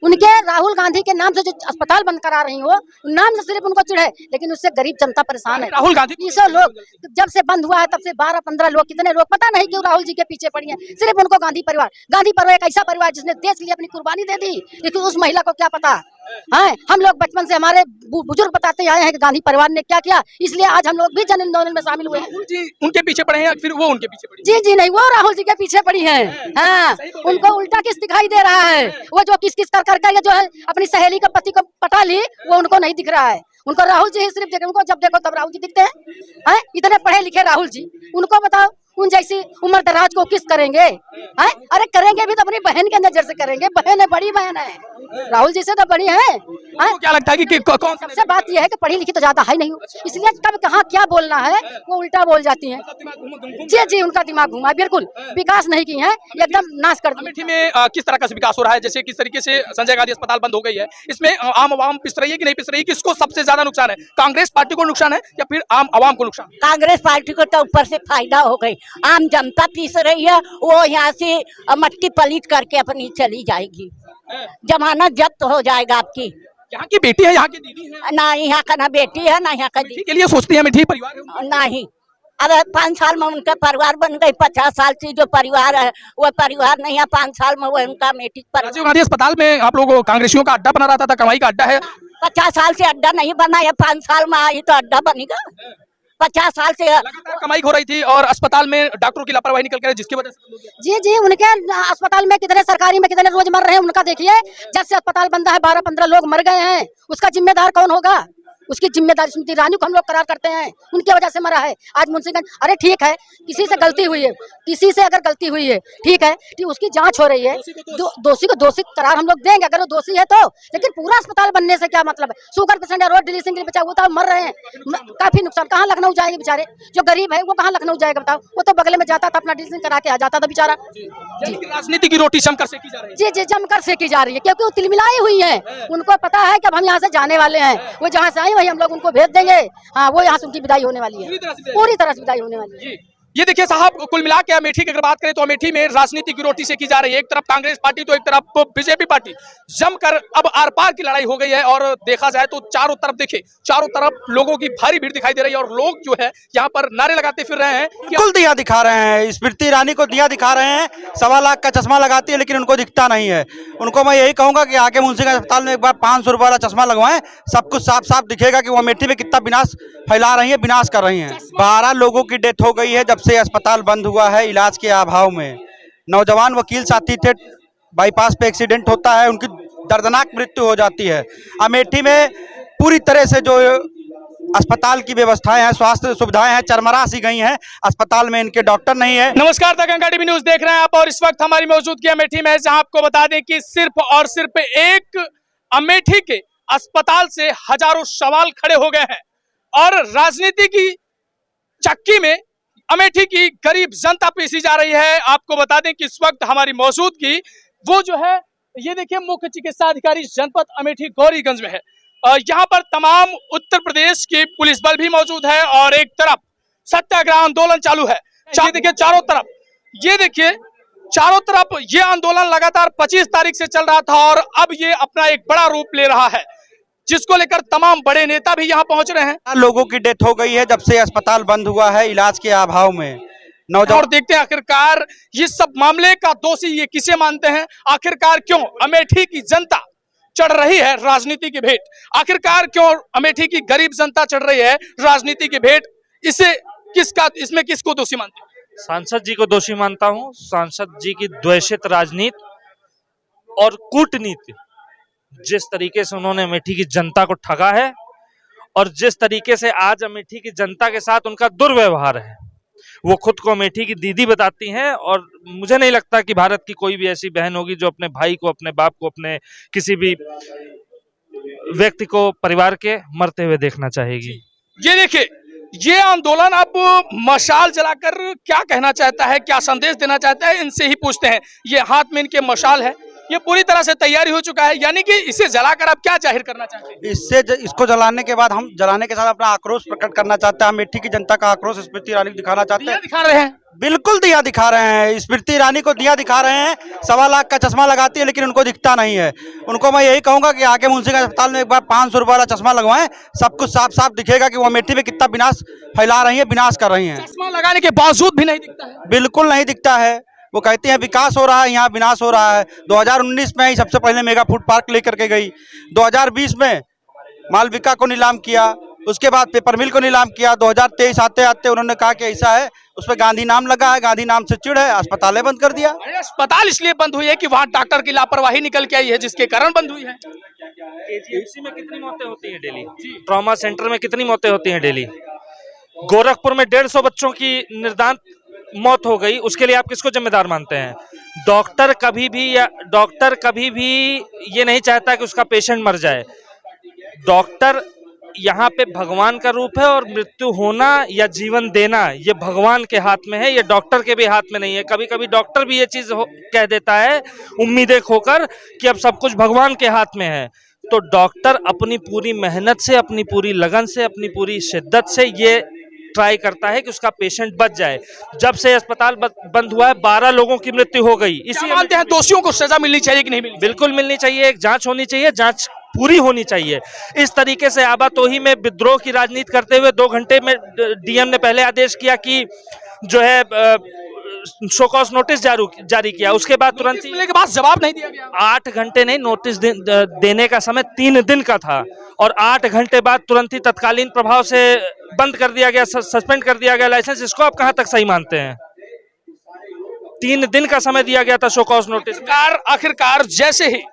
उनके राहुल गांधी के नाम से जो अस्पताल बंद करा रही हो, नाम से सिर्फ उनको चिढ़ है, लेकिन उससे गरीब जनता परेशान है। राहुल गांधी ये सब लोग जब से बंद हुआ है तब से 12-15 लोग, कितने लोग पता नहीं क्यों राहुल जी के पीछे पड़ी हैं। सिर्फ उनको गांधी परिवार एक ऐसा परिवार जिसने देश के लिए अपनी कुर्बानी दे दी, लेकिन उस महिला को क्या पता है। हम लोग बचपन से हमारे बुजुर्ग बताते आए हैं कि गांधी परिवार ने क्या किया, इसलिए आज हम लोग भी जन आंदोलन में शामिल हुए हैं। राहुल जी उनके पीछे पड़े हैं या फिर वो उनके पीछे पड़ी? जी नहीं, वो राहुल जी के पीछे पड़ी है। हाँ, उनको उल्टा किस दिखाई दे रहा है। वो जो किस किस कर जो है अपनी सहेली का पति को पटा ली, वो उनको नहीं दिख रहा है। उनको राहुल जी ही सिर्फ देखे, उनको जब देखो तब राहुल जी दिखते हैं। इतने पढ़े लिखे राहुल जी, उनको बताओ उन जैसी उम्र दराज को किस करेंगे? अरे करेंगे भी तो अपनी बहन के नजर से करेंगे। बहन है, बड़ी बहन है, राहुल जी से तो बड़ी है। क्या लगता है कि कौन सबसे बात यह है कि पढ़ी लिखी तो ज्यादा है नहीं, इसलिए कब कहाँ क्या बोलना है वो उल्टा बोल जाती हैं। जी उनका दिमाग घुमा, बिल्कुल विकास नहीं की है, एकदम नाश कर दिया। अमेठी में किस तरह का विकास हो रहा है? जैसे किस तरीके से संजय गांधी अस्पताल बंद हो गई है, इसमें आम आवाम पिस रही है कि नहीं पिस रही? किसको सबसे ज्यादा नुकसान है? कांग्रेस पार्टी को नुकसान है या फिर आम आवाम को नुकसान? कांग्रेस पार्टी को तो ऊपर से फायदा हो गई, आम जनता पीस रही है। वो यहाँ से मट्टी पलीत करके अपनी चली जाएगी, जमानत जब्त हो जाएगा आपकी। यहाँ की बेटी है, यहाँ की दीदी है, ना यहाँ का ना बेटी है ना यहाँ का अमेठी के लिए सोचती है, अमेठी परिवार है। नहीं, अब 5 साल में उनका परिवार बन गई। 50 साल से जो परिवार है वो परिवार नहीं है, 5 साल में वो उनका मेटी राजीव गांधी अस्पताल में आप लोग कांग्रेसियों का अड्डा बना रहा था, कमाई का अड्डा है। 50 साल से अड्डा नहीं बना है, 5 साल में आई तो अड्डा बनेगा। 50 साल से लगातार कमाई हो रही थी और अस्पताल में डॉक्टरों की लापरवाही निकल कर जिसकी वजह से जी उनके अस्पताल में कितने सरकारी में कितने रोज मर रहे हैं, उनका देखिए। जब से अस्पताल बंद है 12-15 लोग मर गए हैं, उसका जिम्मेदार कौन होगा? उसकी जिम्मेदारी स्मृति ईरानी को हम लोग करार करते हैं, उनकी वजह से मरा है आज मुंशीगंज। अरे ठीक है, किसी से गलती हुई है, किसी से अगर गलती हुई है ठीक है, उसकी जांच हो रही है, दोषी को दोषी करार हम लोग देंगे अगर वो दोषी है तो। लेकिन पूरा अस्पताल बनने से क्या मतलब है? शुगर पेशेंट है, रोड डिलीसिंग के लिए बचा, वो तो मर रहे हैं, काफी नुकसान। कहाँ लखनऊ जाएंगे बेचारे? जो गरीब है वो कहाँ लखनऊ जाएगा बताओ? वो तो बगल में जाता था, अपना डिलीसिंग करा के आ जाता था बेचारा। राजनीति की रोटी जमकर सेकी जा रही है। जी जमकर सेकी जा रही है, क्योंकि वो तिलमिलाई हुई है। उनको पता है कि अब हम यहाँ से जाने वाले हैं, वो जहाँ से आए वही हम लोग उनको भेज देंगे। हाँ, वो यहाँ से उनकी विदाई होने वाली है, पूरी तरह से विदाई होने वाली है। ये देखिए साहब, कुल मिला के अमेठी की अगर बात करें तो अमेठी में राजनीति की रोटी सेकी जा रही है। एक तरफ कांग्रेस पार्टी तो एक तरफ बीजेपी पार्टी, जमकर अब आर पार की लड़ाई हो गई है। और देखा जाए तो चारों तरफ देखिए, चारों तरफ लोगों की भारी भीड़ दिखाई दे रही है और लोग जो है यहाँ पर नारे लगाते फिर रहे हैं। बिल्कुल दिया दिखा रहे हैं, स्मृति ईरानी को दिया दिखा रहे हैं। 1.25 लाख का चश्मा लगाती है लेकिन उनको दिखता नहीं है। उनको मैं यही कहूंगा कि आके मुंशीगंज अस्पताल में एक बार 500 रुपये वाला चश्मा लगवाएं, सब कुछ साफ साफ दिखेगा कि वो अमेठी में कितना विनाश फैला रही है, विनाश कर रही हैं। 12 लोगों की डेथ हो गई है जब से अस्पताल बंद हुआ है इलाज के अभाव में। नौजवान वकील साथी थे, बाईपास पे एक्सीडेंट होता है, उनकी दर्दनाक मृत्यु हो जाती है। अमेठी में पूरी तरह से जो अस्पताल की व्यवस्थाएं हैं, स्वास्थ्य सुविधाएं हैं, चरमरा सी गई हैं। अस्पताल में इनके डॉक्टर नहीं है। नमस्कार, द गंगा टीवी न्यूज देख रहे हैं आप और इस वक्त हमारी मौजूदगी अमेठी में है, जहां आपको बता दें कि सिर्फ और सिर्फ एक अमेठी के अस्पताल से हजारों सवाल खड़े हो गए हैं और राजनीति की चक्की में अमेठी की गरीब जनता पीसी जा रही है। आपको बता दें कि इस वक्त हमारी मौजूदगी वो जो है, ये देखिए, मुख्य चिकित्सा अधिकारी जनपद अमेठी गौरीगंज में है। यहाँ पर तमाम उत्तर प्रदेश की पुलिस बल भी मौजूद है और एक तरफ सत्याग्रह आंदोलन चालू है। ये देखिए चारों तरफ, ये देखिए चारों तरफ ये आंदोलन लगातार 25 तारीख से चल रहा था और अब ये अपना एक बड़ा रूप ले रहा है, जिसको लेकर तमाम बड़े नेता भी यहाँ पहुंच रहे हैं। लोगों की डेथ हो गई है जब से अस्पताल बंद हुआ है इलाज के अभाव में। और देखते हैं आखिरकार ये सब मामले का दोषी ये किसे मानते हैं, आखिरकार क्यों अमेठी की जनता चढ़ रही है राजनीति की भेंट, आखिरकार क्यों अमेठी की गरीब जनता चढ़ रही है राजनीति की भेंट, इसमें किसको दोषी मानते हैं? सांसद जी को दोषी मानता हूं। सांसद जी की द्वेषित राजनीति और कूटनीति, जिस तरीके से उन्होंने अमेठी की जनता को ठगा है और जिस तरीके से आज अमेठी की जनता के साथ उनका दुर्व्यवहार है, वो खुद को अमेठी की दीदी बताती हैं और मुझे नहीं लगता कि भारत की कोई भी ऐसी बहन होगी जो अपने भाई को, अपने बाप को, अपने किसी भी व्यक्ति को परिवार के मरते हुए देखना चाहेगी। ये देखिए, ये आंदोलन अब मशाल जलाकर क्या कहना चाहता है, क्या संदेश देना चाहता है, इनसे ही पूछते हैं। ये हाथ में इनके मशाल है ये पूरी तरह से तैयारी हो चुका है, यानी कि इसे जलाकर आप क्या जाहिर करना चाहते हैं? इसको जलाने के बाद हम जलाने के साथ अपना आक्रोश प्रकट करना चाहते हैं। अमेठी की जनता का आक्रोश स्मृति ईरानी को दिखाना चाहते दिया हैं। दिखा रहे हैं। बिल्कुल दिया दिखा रहे हैं, स्मृति ईरानी को दिया दिखा रहे हैं। 1.25 लाख का चश्मा लगाती है लेकिन उनको दिखता नहीं है। उनको मैं यही कहूंगा कि आके मुंशीगंज अस्पताल में एक बार 500 रुपये वाला चश्मा लगवाएं, सब कुछ साफ साफ दिखेगा कि वो अमेठी में कितना विनाश फैला रही है, विनाश कर रही है। चश्मा लगाने के बावजूद भी नहीं दिखता है। बिल्कुल नहीं दिखता है। वो कहती हैं विकास हो रहा है, यहाँ विनाश हो रहा है। 2019 में ही सबसे पहले मेगा फूड पार्क लेकर के गई, 2020 में मालविका को नीलाम किया, उसके बाद पेपर मिल को नीलाम किया। 2023 आते आते उन्होंने कहा कि ऐसा है, उस पर गांधी नाम लगा है, गांधी नाम से चिढ़ है, अस्पतालें बंद कर दिया। अरे अस्पताल इसलिए बंद हुई है कि वहाँ डॉक्टर की लापरवाही निकल के आई है, जिसके कारण बंद हुई है। केजीएमसी में कितनी मौतें होती हैं डेली? ट्रॉमा सेंटर में कितनी मौतें होती हैं डेली? गोरखपुर में 150 बच्चों की निर्दांत मौत हो गई, उसके लिए आप किसको जिम्मेदार मानते हैं? डॉक्टर कभी भी ये नहीं चाहता कि उसका पेशेंट मर जाए। डॉक्टर यहाँ पे भगवान का रूप है और मृत्यु होना या जीवन देना ये भगवान के हाथ में है, ये डॉक्टर के भी हाथ में नहीं है। कभी कभी डॉक्टर भी ये चीज कह देता है उम्मीदें खोकर कि अब सब कुछ भगवान के हाथ में है। तो डॉक्टर अपनी पूरी मेहनत से, अपनी पूरी लगन से, अपनी पूरी शिद्दत से ये ट्राई करता है कि उसका पेशेंट बच जाए। जब से अस्पताल बंद हुआ है 12 लोगों की मृत्यु हो गई। इसी मानते हैं दोषियों को सजा मिलनी चाहिए कि नहीं मिलनी? बिल्कुल मिलनी चाहिए, एक जांच होनी चाहिए, जांच पूरी होनी चाहिए। इस तरीके से आबातोही में विद्रोह की राजनीति करते हुए 2 घंटे में डीएम ने पहले आदेश किया कि जो है शो कॉज नोटिस जारी किया, उसके बाद तुरंत मिलने के बाद जवाब नहीं दिया गया। 8 घंटे नहीं, नोटिस देने का समय 3 दिन का था और 8 घंटे बाद तुरंत ही तत्कालीन प्रभाव से बंद कर दिया गया, सस्पेंड कर दिया गया लाइसेंस। इसको आप कहां तक सही मानते हैं? 3 दिन का समय दिया गया था शो कॉज नोटिस। आखिरकार जैसे ही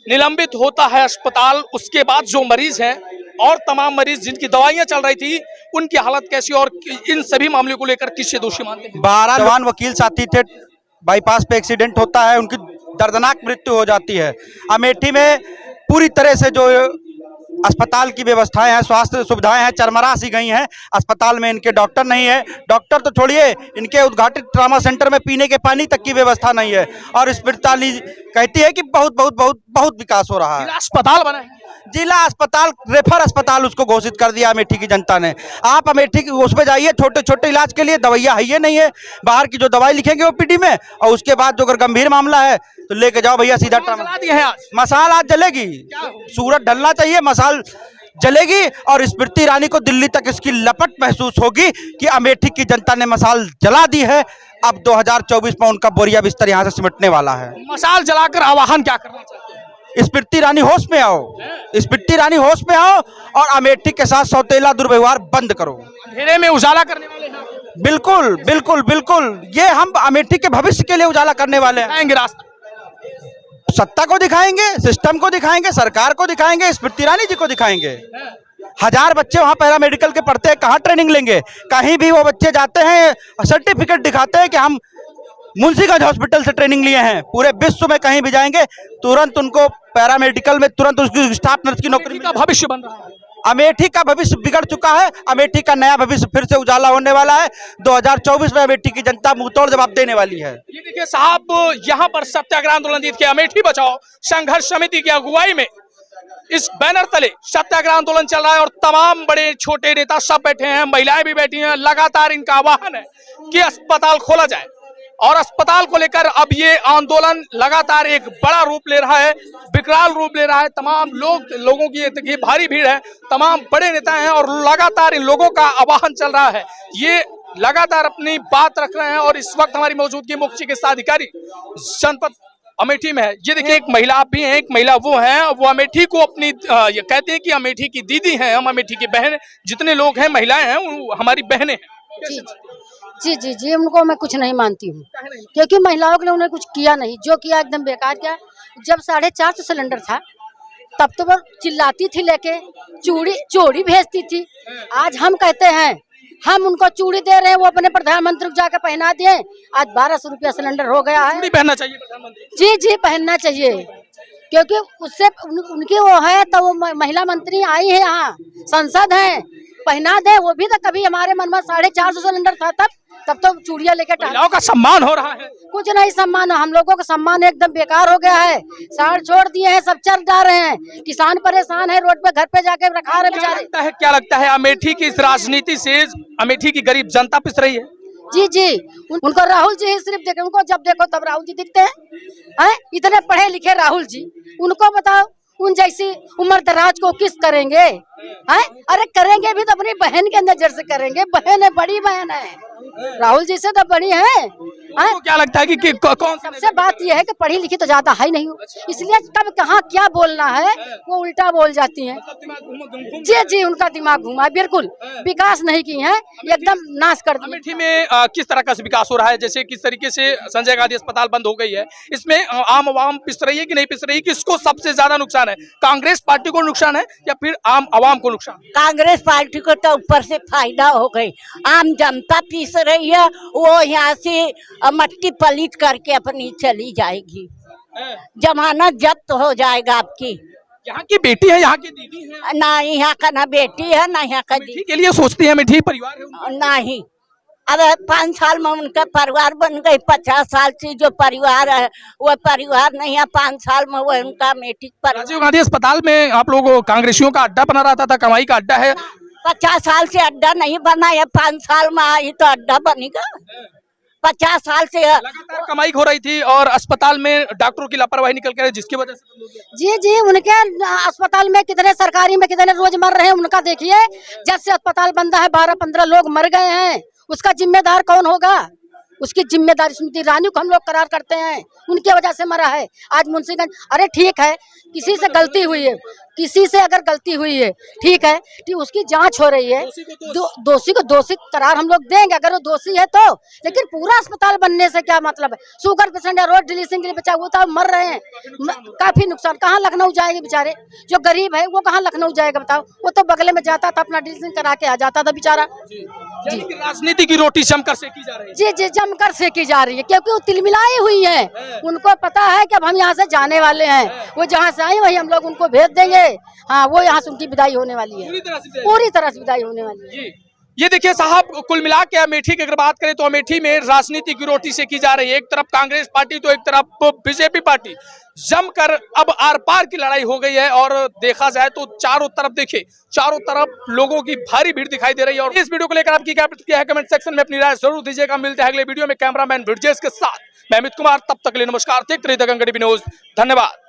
निलंबित होता है अस्पताल, उसके बाद जो मरीज हैं और तमाम मरीज जिनकी दवाइयां चल रही थी उनकी हालत कैसी, और इन सभी मामलों को लेकर किससे दोषी मानते हैं? 12 जवान वकील साथी थे, बाईपास पे एक्सीडेंट होता है, उनकी दर्दनाक मृत्यु हो जाती है। अमेठी में पूरी तरह से जो अस्पताल की व्यवस्थाएं हैं, स्वास्थ्य सुविधाएं हैं, चरमरा सी गई हैं। अस्पताल में इनके डॉक्टर नहीं है, डॉक्टर तो छोड़िए, इनके उद्घाटित ट्रॉमा सेंटर में पीने के पानी तक की व्यवस्था नहीं है। और स्मृति कहती है कि बहुत बहुत बहुत बहुत विकास हो रहा है। अस्पताल बना है, जिला अस्पताल, रेफर अस्पताल उसको घोषित कर दिया अमेठी की जनता ने। आप अमेठी की उस पर जाइए, छोटे छोटे इलाज के लिए दवाइयाँ है ही नहीं है। बाहर की जो दवाई लिखेंगे ओपीडी में, और उसके बाद जो अगर गंभीर मामला है तो लेके जाओ भैया सीधा मसाल आज जलेगी। सूरज ढलना चाहिए, मसाल जलेगी। और स्मृति ईरानी को दिल्ली तक इसकी लपट महसूस होगी कि अमेठी की जनता ने मसाल जला दी है। अब 2024 में उनका बोरिया बिस्तर यहाँ से सिमटने वाला है। मसाल जलाकर आवाहन क्या करना चाहते हैं? स्मृति ईरानी होश में आओ, स्मृति ईरानी होश में आओ और अमेठी के साथ सौतेला दुर्व्यवहार बंद करो। अंधेरे में उजाला करने वाले हैं। बिल्कुल बिल्कुल बिल्कुल, ये हम अमेठी के भविष्य के लिए उजाला करने वाले हैं। रास्ता सत्ता को दिखाएंगे, सिस्टम को दिखाएंगे, सरकार को दिखाएंगे, स्मृति ईरानी जी को दिखाएंगे। 1000 बच्चे वहाँ पैरामेडिकल के पढ़ते हैं, कहाँ ट्रेनिंग लेंगे? कहीं भी वो बच्चे जाते हैं, सर्टिफिकेट दिखाते हैं कि हम मुंशीगंज हॉस्पिटल से ट्रेनिंग लिए हैं। पूरे विश्व में कहीं भी जाएंगे तुरंत उनको पैरामेडिकल में तुरंत उसकी स्टाफ नर्स की नौकरी का भविष्य बन रहा है। अमेठी का भविष्य बिगड़ चुका है, अमेठी का नया भविष्य फिर से उजाला होने वाला है। 2024 में अमेठी की जनता मुंहतोड़ जवाब देने वाली है। ये देखिए साहब, यहाँ पर सत्याग्रह आंदोलन के अमेठी बचाओ संघर्ष समिति की अगुवाई में इस बैनर तले सत्याग्रह आंदोलन चल रहा है और तमाम बड़े छोटे नेता सब बैठे हैं, महिलाएं भी बैठी हैं। लगातार इनका आह्वान है कि अस्पताल खोला जाए और अस्पताल को लेकर अब ये आंदोलन लगातार एक बड़ा रूप ले रहा है, विकराल रूप ले रहा है। तमाम लोगों की ये भारी भीड़ है, तमाम बड़े नेता हैं और लगातार इन लोगों का आह्वान चल रहा है। ये लगातार अपनी बात रख रहे हैं और इस वक्त हमारी मौजूदगी मुख्य चिकित्सा अधिकारी जनपद अमेठी में है। ये देखिए एक महिला आप भी हैं, एक महिला वो हैं, वो अमेठी को अपनी ये कहते हैं कि अमेठी की दीदी हैं, हम अमेठी की बहन, जितने लोग हैं महिलाएं हैं वो हमारी बहनें हैं। जी जी जी, उनको मैं कुछ नहीं मानती हूँ, क्योंकि महिलाओं के लिए उन्होंने कुछ किया नहीं, जो किया एकदम बेकार किया। जब 450 सिलेंडर था तब तो वो चिल्लाती थी, लेके चूड़ी भेजती थी। आज हम कहते हैं हम उनको चूड़ी दे रहे हैं, वो अपने प्रधानमंत्री को जाकर पहना दिए। आज 1200 रुपया सिलेंडर हो गया है। चूड़ी पहनना चाहिए प्रधानमंत्री। जी जी, पहनना चाहिए, क्योंकि उससे उनकी वो है तो वो महिला मंत्री आई है, यहाँ संसद है, पहना दे। वो भी तो कभी हमारे मन में 450 सिलेंडर था तब तब तो चूड़िया लेके महिलाओं का सम्मान हो रहा है। कुछ नहीं सम्मान, हम लोगों का सम्मान एकदम बेकार हो गया है। साड़ छोड़ दिए हैं, सब चल जा रहे हैं, किसान परेशान है, रोड पे घर पे जाके रखा रहे बेचारे। क्या लगता है अमेठी की इस राजनीति से अमेठी की गरीब जनता पिस रही है? जी जी, उनको राहुल जी ही सिर्फ देखे, उनको जब देखो तब राहुल जी दिखते हैं। इतने पढ़े लिखे राहुल जी, उनको बताओ उन जैसी उम्र दराज को किस करेंगे? हैं? अरे करेंगे भी तो अपनी बहन के नजर से करेंगे, बहन है, बड़ी बहन है, राहुल जी से तो बड़ी है। तो क्या लगता है कि कौन सबसे बात यह है कि पढ़ी लिखी तो ज्यादा है नहीं, इसलिए कब कहाँ क्या बोलना है वो उल्टा बोल जाती हैं। जी जी, उनका दिमाग घुमा, बिल्कुल विकास नहीं की है, एकदम नाश कर दिया। अमेठी में किस तरह का विकास हो रहा है? जैसे किस तरीके से संजय गांधी अस्पताल बंद हो गई है, इसमें आम आवाम पिस रही है कि नहीं पिस रही? किसको सबसे ज्यादा नुकसान है? कांग्रेस पार्टी को नुकसान है या फिर आम आवाम को नुकसान? कांग्रेस पार्टी को तो ऊपर से फायदा हो गई, आम जनता पीस रही है, वो यहाँ से मट्टी पलीत करके अपनी चली जाएगी, जमानत जब्त हो जाएगा आपकी। यहाँ की बेटी है, यहाँ की दीदी है, ना यहाँ का ना बेटी है ना यहाँ का अमेठी के लिए सोचती है, अमेठी परिवार है उनका। नहीं। अब 5 साल में उनका परिवार बन गई, 50 साल से जो परिवार है वो परिवार नहीं है, 5 साल में वो उनका अमेठी राजीव गांधी अस्पताल में आप लोग कांग्रेसियों का अड्डा बना रहता था, कमाई का अड्डा है। 50 साल से अड्डा नहीं बना है, 5 साल में आई तो अड्डा बनेगा। 50 साल से लगातार कमाई हो रही थी और अस्पताल में डॉक्टरों की लापरवाही निकल कर जिसकी वजह से बंद हो गया। जी जी, उनके अस्पताल में कितने सरकारी में कितने रोज मर रहे हैं, उनका देखिए। जब से अस्पताल बंद है 12-15 लोग मर गए हैं, उसका जिम्मेदार कौन होगा? उसकी जिम्मेदारी स्मृति ईरानी को हम लोग करार करते हैं, उनकी वजह से मरा है। आज मुंशीगंज, अरे ठीक है, किसी से गलती हुई है, किसी से अगर गलती हुई है ठीक है, कि उसकी जांच हो रही है, दोषी को दोषी करार हम लोग देंगे अगर वो दोषी है तो। लेकिन पूरा अस्पताल बनने से क्या मतलब है? शुगर पेशेंट है, रोड डिलीसिंग के लिए बचा, वो तो मर रहे हैं, काफी नुकसान। कहाँ लखनऊ जाएंगे बेचारे? जो गरीब है वो कहाँ लखनऊ जाएगा बताओ? वो तो बगले में जाता था, अपना डिलीसिंग करा के आ जाता था बेचारा। राजनीति की रोटी जमकर सेकी जा रही है। जी जी, जमकर सेकी जा रही है, क्योंकि वो तिलमिलाई हुई है। उनको पता है कि अब हम यहाँ से जाने वाले हैं, वो जहाँ से आए वही हम लोग उनको भेज देंगे। हाँ, वो यहाँ से उनकी विदाई होने वाली है, पूरी तरह से विदाई होने वाली है। ये देखिए साहब, कुल मिला के अमेठी की अगर बात करें तो अमेठी में राजनीति की रोटी सेकी जा रही है। एक तरफ कांग्रेस पार्टी तो एक तरफ बीजेपी पार्टी, जमकर अब आर पार की लड़ाई हो गई है। और देखा जाए तो चारों तरफ देखिए, चारों तरफ लोगों की भारी भीड़ दिखाई दे रही है। और इस वीडियो को लेकर आपकी क्या प्रतिक्रिया है कमेंट सेक्शन में अपनी राय जरूर दीजिएगा। मिलते हैं अगले वीडियो में कैमरामैन ब्रिजेश के साथ, मैं अमित कुमार। तब तक के लिए नमस्कार, देखते रहिए दंगल टीवी न्यूज़। धन्यवाद।